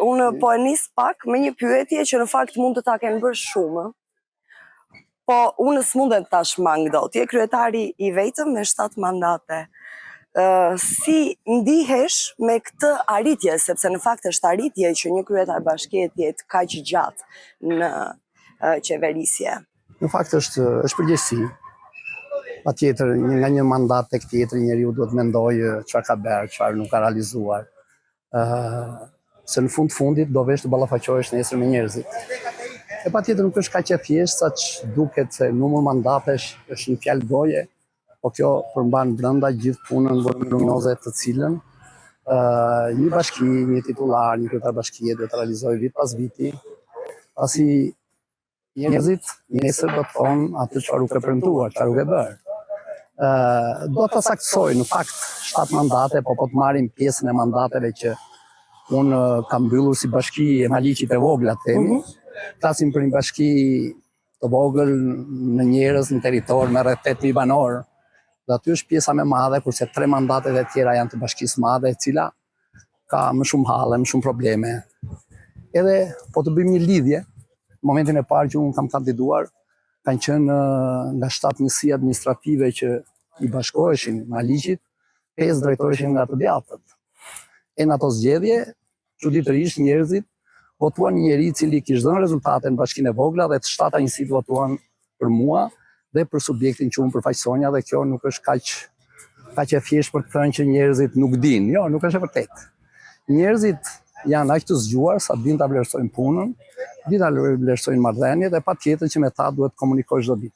unë po e nis pak me një pyetje që në fakt mund të ta kenë bërë shumë. Po unë s'mundem ta shmang dot. Je kryetari i vetëm me 7 mandate. Si ndihesh me këtë arritje, sepse në fakt është arritje që një kryetar bashkie të jetë kaq gjatë në qeverisje? Në fakt është përgjegjësi. Patjetër, nga një mandat tek tjetri njeriu duhet mendojë çfarë ka bërë, çfarë nuk ka realizuar. Se në fundit do vesh të ballafaqohesh nesër me njerëzit. E patjetër nuk është kaq e thjeshtë sa që duket se numër mandatesh është një fjalë goje, po kjo përmban brenda gjithë punën voluminoze të cilën një bashki, një titullar, një kryetar bashkie duhet të realizojë vit pas viti, pasi njerëzit nesër do të thonë atë çfarë u ka premtuar, çfarë u ka bërë. Do të saktësoj në fakt 7 mandate, po të marrim pjesën e mandateve që unë kam mbyllur si bashki e Maliqit e vogla themi. Flasim për një bashki të vogël në njerëz, në territor me rreth 8.000 banor. Dhe aty është pjesa më e madhe, kurse 3 mandatet e tjera janë të bashkisë madhe, e cila ka më shumë halle, më shumë probleme. Edhe po të bëjmë një lidhje, në momentin e parë që unë kam kandiduar, kanë qenë nga 7 njësi administrative që i bashkoheshin Maliqit, 5 drejtoheshin nga të djathtët. E në ato zgjedhje, çuditërisht njerëzit votuan një njeri i cili kishte dhënë rezultate në bashkinë e vogla dhe të 7 njësit votuan për mua dhe për subjektin që unë përfaqësonja, dhe kjo nuk është kaq e thjeshtë për të thënë që njerëzit nuk dinë. Jo, nuk është e vërtetë. Njerëzit janë aq të zgjuar sa dinë ta vlerësojnë punën, dinë ta vlerësojnë marrëdhëniet, dhe patjetër që me ta duhet të komunikosh çdo ditë.